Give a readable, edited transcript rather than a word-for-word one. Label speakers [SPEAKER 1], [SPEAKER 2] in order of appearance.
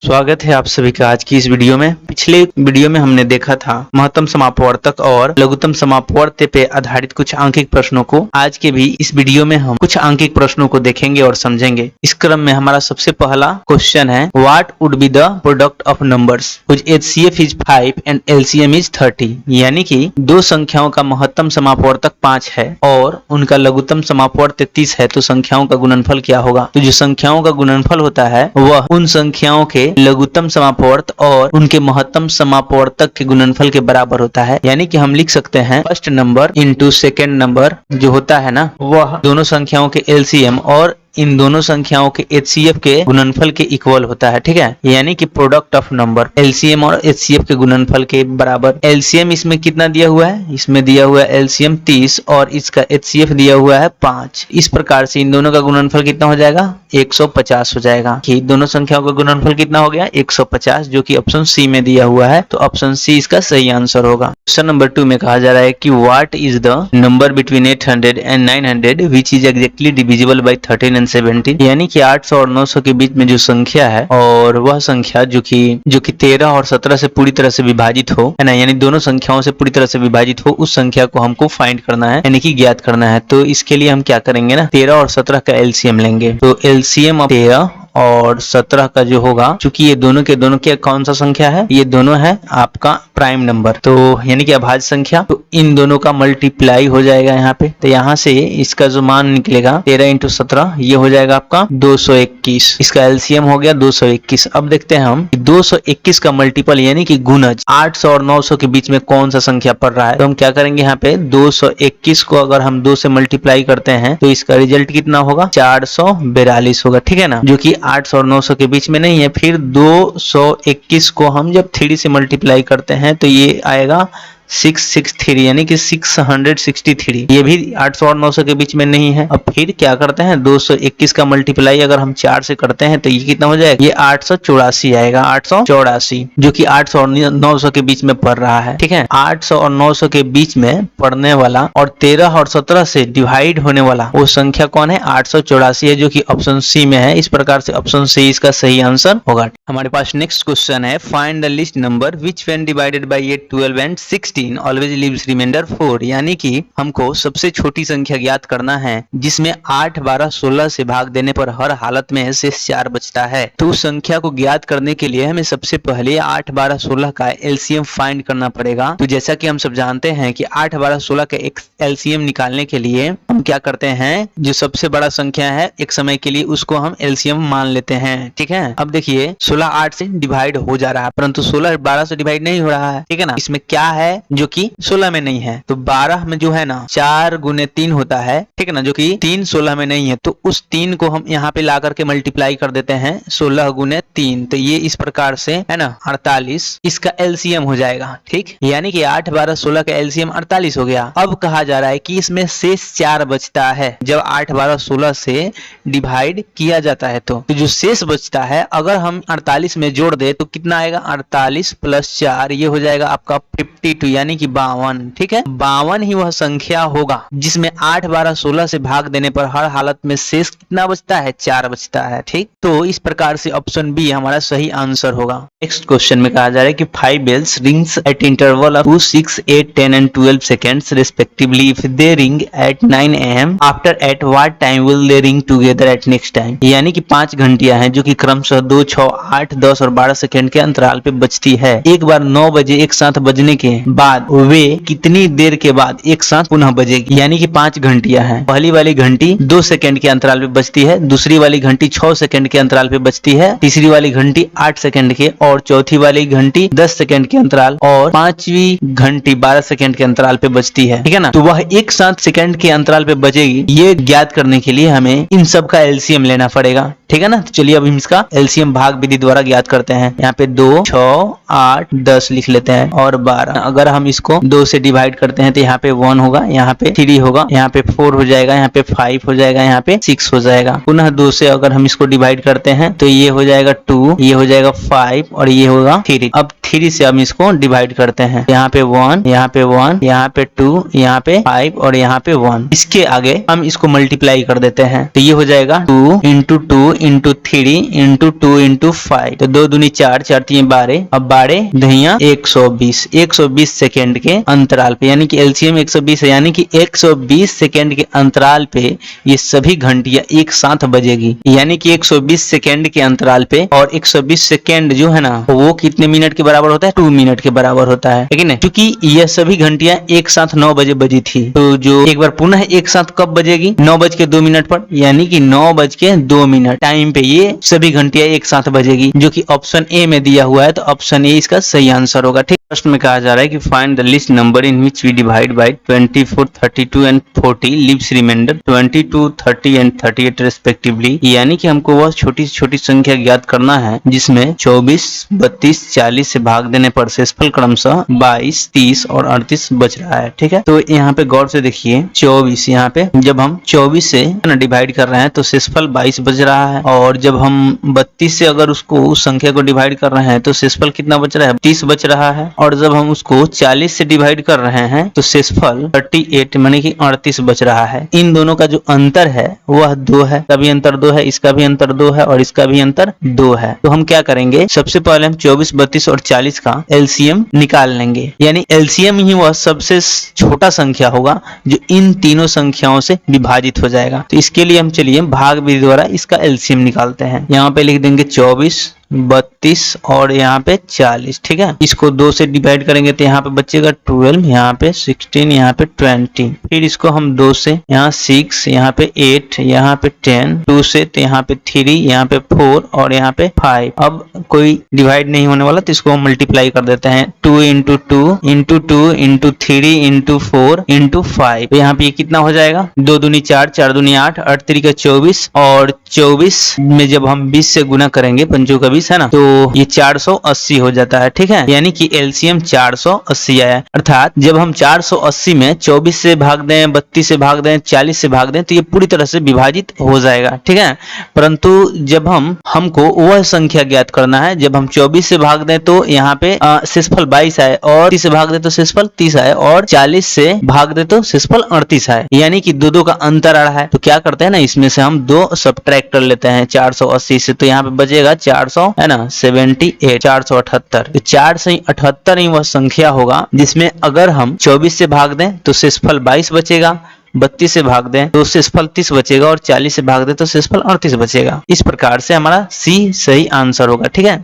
[SPEAKER 1] स्वागत है आप सभी का आज की इस वीडियो में। पिछले वीडियो में हमने देखा था महत्तम समापवर्तक और लघुत्तम समापवर्त्य पे आधारित कुछ आंकिक प्रश्नों को। आज के भी इस वीडियो में हम कुछ आंकिक प्रश्नों को देखेंगे और समझेंगे। इस क्रम में हमारा सबसे पहला क्वेश्चन है, what would be the product of numbers which HCF is 5 and LCM is 30। यानी कि दो संख्याओं का महत्तम समापवर्तक 5 है और उनका लघुत्तम समापवर्त्य 30 है, तो संख्याओं का गुणनफल क्या होगा। तो जो संख्याओं का गुणनफल होता है वह उन संख्याओं के लघुत्तम समापवर्त और उनके महत्तम समापवर्तक के गुणनफल के बराबर होता है। यानी कि हम लिख सकते हैं first number into second number जो होता है ना, वह दोनों संख्याओं के LCM और इन दोनों संख्याओं के HCF के गुणनफल के इक्वल होता है। ठीक है, यानी कि प्रोडक्ट ऑफ नंबर LCM और HCF के गुणनफल के बराबर। LCM इसमें कितना दिया हुआ है, इसमें दिया हुआ है LCM 30 और इसका HCF दिया हुआ है 5। इस प्रकार से इन दोनों का गुणनफल कितना हो जाएगा, 150 हो जाएगा। कि दोनों संख्याओं का गुणनफल कितना हो गया, 150, जो कि ऑप्शन सी में दिया हुआ है। तो ऑप्शन सी इसका सही आंसर होगा। क्वेश्चन नंबर 2 में कहा जा रहा है कि what is the number between 800 and 900 which is exactly divisible by 13 and 17। यानी कि 800 और 900 के बीच में जो संख्या है और वह संख्या जो कि 13 और 17 से पूरी तरह से विभाजित हो, है ना, यानी दोनों संख्याओं से पूरी तरह से विभाजित हो, उस संख्या को हमको फाइंड करना है, यानी कि ज्ञात करना है। तो इसके लिए हम क्या करेंगे ना, 13 और 17 का LCM लेंगे। तो LCM ऑफ 13 और 17 का जो होगा, चूंकि ये दोनों के दोनों क्या कौन सा संख्या है, ये दोनों है आपका प्राइम नंबर, तो यानी कि अभाज्य संख्या, तो इन दोनों का मल्टीप्लाई हो जाएगा यहाँ पे। तो यहाँ से इसका जो मान निकलेगा 13 इंटू 17, ये हो जाएगा आपका 221। इसका LCM हो गया 221। अब देखते हैं हम 221 का मल्टीपल यानी कि गुणज 800 और 900 के बीच में कौन सा संख्या पड़ रहा है। तो हम क्या करेंगे, यहाँ पे 221 को अगर हम 2 से मल्टीप्लाई करते हैं तो इसका रिजल्ट कितना होगा, 442 होगा। ठीक है ना, जो कि 800 और 900 के बीच में नहीं है। फिर 221 को हम जब 3 से मल्टीप्लाई करते हैं तो ये आएगा 663, यानी कि 663। ये भी 800 और 900 के बीच में नहीं है। अब फिर क्या करते हैं, 221 का मल्टीप्लाई अगर हम 4 से करते हैं तो ये कितना हो जाएगा, ये 884 आएगा, 884, जो कि 800 और 900 के बीच में पड़ रहा है। ठीक है, 800 और 900 के बीच में पड़ने वाला और 13 और 17 से डिवाइड होने वाला वो संख्या कौन है, 884 है, जो कि ऑप्शन सी में है। इस प्रकार से ऑप्शन सी इसका सही आंसर होगा। हमारे पास नेक्स्ट क्वेश्चन है, find the least number which when divided by 8, 12 and 16 always leaves remainder 4। यानी कि हमको सबसे छोटी संख्या ज्ञात करना है जिसमें 8, 12, 16 से भाग देने पर हर हालत में शेष 4 बचता है। तो उस संख्या को ज्ञात करने के लिए हमें सबसे पहले 8, 12, 16 का LCM फाइंड करना पड़ेगा। तो जैसा कि हम सब जानते हैं कि 8, 12, 16 का LCM निकालने के लिए हम क्या करते हैं, जो सबसे बड़ा संख्या है एक समय के लिए उसको हम LCM मान लेते हैं। ठीक है, अब देखिए 16 8 से डिवाइड हो जा रहा है, परंतु 16 12 से डिवाइड नहीं हो रहा है। ठीक है ना, इसमें क्या है जो कि 16 में नहीं है। तो 12 में जो है ना 4 गुने 3 होता है। ठीक है ना, जो कि 3 16 में नहीं है। तो उस 3 को हम यहाँ पे ला करके मल्टीप्लाई कर देते हैं 16 गुने 3। तो ये इस प्रकार से है ना 48 इसका LCM हो जाएगा। ठीक, यानी कि 8, 12, 16 का LCM 48 हो गया। अब कहा जा रहा है कि इसमें शेष 4 बचता है जब 8, 12, 16 से डिवाइड किया जाता है। तो जो शेष बचता है अगर हम 48 में जोड़ दे तो कितना आएगा, 48 प्लस 4, ये हो जाएगा आपका 52, यानी कि 52। ठीक है, 52 ही वह संख्या होगा जिसमें 8, 12, 16 से भाग देने पर हर हालत में शेष कितना बचता है, 4 बचता है। ठीक, तो इस प्रकार से ऑप्शन बी हमारा सही आंसर होगा। नेक्स्ट क्वेश्चन में कहा जा रहा है कि 5 bells rings at interval of 2, 6, 8, 10 and 12 seconds respectively. If they ring at 9 AM, after at what time will they ring together at next time? यानी कि 5 घंटियां हैं जो कि क्रमशः 2, 6, 8, 10 और 12 सेकंड के अंतराल पे बजती है। एक बार 9 बजे एक साथ बजने के बाद वे कितनी देर के बाद एक साथ पुनः बजेगी। यानी कि 5 घंटियां हैं। पहली वाली घंटी 2 सेकंड के अंतराल पे बजती है, दूसरी वाली घंटी 6 सेकंड के अंतराल पे बजती है, तीसरी वाली घंटी 8 सेकंड के, और चौथी वाली घंटी 10 सेकंड के अंतराल, और 5वीं घंटी 12 सेकंड के अंतराल पे बजती है। ठीक है ना, तो वह एक साथ सेकंड के अंतराल पे बजेगी। ये ज्ञात करने के लिए हमें इन सब का LCM लेना पड़ेगा। ठीक है ना, तो चलिए अब हम इसका LCM भाग विधि द्वारा ज्ञात करते हैं। यहाँ पे 2, 6, 8, 10 लिख लेते हैं और 12। अगर हम इसको 2 से डिवाइड करते हैं तो यहाँ पे 1 होगा, यहाँ पे 3 होगा, यहाँ पे 4 हो जाएगा, यहाँ पे 5 हो जाएगा, यहाँ पे 6 हो जाएगा। पुनः 2 से अगर हम इसको डिवाइड करते हैं तो ये हो जाएगा 2, ये हो जाएगा 5 और ये होगा 3। अब 3 से हम इसको डिवाइड करते हैं। यहाँ पे 1, यहाँ पे 1, यहाँ पे 2, यहाँ पे 5 और यहाँ पे 1। इसके आगे हम इसको मल्टीप्लाई कर देते हैं, तो ये हो जाएगा 2 इंटू 2 इंटू 3 इंटू 2 इंटू 5। तो 2 दूनी 4, 4 3 12, अब 12 दहिया 120 सेकेंड के अंतराल पे, यानी कि एलसीएम 120 है, यानी कि 120 सेकेंड के अंतराल पे ये सभी घंटियां एक साथ बजेगी। यानी कि 120 सेकेंड के अंतराल पे, और 120 सेकेंड जो है ना वो कितने मिनट के बराबर होता है? 2 मिनट के बराबर होता है, लेकिन क्योंकि यह सभी घंटियां एक साथ 9 बजे बजी थी, तो जो एक बार पुनः एक साथ कब बजेगी? 9:02 पर, यानी कि 9:02 टाइम पे ये सभी घंटियां एक साथ बजेगी, जो कि ऑप्शन ए में दिया हुआ है। तो ऑप्शन ए इसका सही आंसर होगा। ठीक, प्रश्न में कहा जा रहा है कि find the least number in which we divide by 24, 32 and 40 leaves remainder 22, 30 and 38 respectively. यानी कि हमको वह छोटी से छोटी संख्या ज्ञात करना है जिसमें 24, 32, 40 से भाग देने पर शेषफल क्रमशः 22, 30 और 38 बच रहा है। ठीक है, तो यहाँ पे गौर से देखिए 24, यहाँ पे जब हम 24 से डिवाइड कर रहे हैं तो शेषफल 22 बच रहा है, और जब हम 32 से अगर उसको उस संख्या को डिवाइड कर रहे हैं तो शेषफल कितना बच रहा है? 30 बच रहा है, और जब हम उसको 40 से डिवाइड कर रहे हैं तो शेषफल 38 माने कि 38 बच रहा है। इन दोनों का जो अंतर है वह 2 है, इसका भी अंतर 2 है, इसका भी अंतर 2 है और इसका भी अंतर 2 है। तो हम क्या करेंगे? सबसे पहले हम 24, 32 और 40 का एलसीएम निकाल लेंगे, यानी एलसीएम ही वह सबसे छोटा संख्या होगा जो इन तीनों संख्याओं से विभाजित हो जाएगा। तो इसके लिए हम चलिए भाग विधि द्वारा इसका एलसीएम निकालते हैं। यहाँ पे लिख देंगे 24, 32 और यहाँ पे 40। ठीक है, इसको 2 से डिवाइड करेंगे तो यहाँ पे बचेगा 12, यहाँ पे 16, यहाँ पे 20। फिर इसको हम 2 से, यहाँ 6, यहाँ पे 8, यहाँ पे 10, 2 से तो यहाँ पे 3, यहाँ पे 4 और यहाँ पे 5। अब कोई डिवाइड नहीं होने वाला तो इसको हम मल्टीप्लाई कर देते हैं, 2 into 2 into 2 into 3 into 4 into 5। तो यहाँ पे ये कितना हो जाएगा? 2 दूनी 4, 4 दूनी 8, 8 3 24, और 24 में जब हम 20 से गुना करेंगे, पंचों का 20 है ना, तो ये 480 हो जाता है। ठीक है, यानी कि एलसीएम 480 आया। अर्थात जब हम 480 में 24 से भाग दें, 32 से भाग दें, 40 से भाग दें तो ये पूरी तरह से विभाजित हो जाएगा। ठीक है, परंतु जब हमको वह संख्या ज्ञात करना है, जब हम 24 से भाग दें तो यहाँ पे शेषफल 22 आए, और 30 से भाग दे तो शेषफल 30 आए, और 40 से भाग दे तो शेषफल 38 आए, यानी कि दो का अंतर आ रहा है। तो क्या करते हैं ना, इसमें से हम 2 सब्ट्रैक्ट कर लेते हैं 480 से, तो यहाँ पे बचेगा 400 है ना 78, 478। तो 4 से 78 ही वह संख्या होगा जिसमें अगर हम 24 से भाग दें तो शेषफल 22 बचेगा, 32 से भाग दें तो शेषफल 30 बचेगा, और 40 से भाग दें तो शेषफल 38 बचेगा। इस प्रकार से हमारा सी सही आंसर होगा। ठीक है।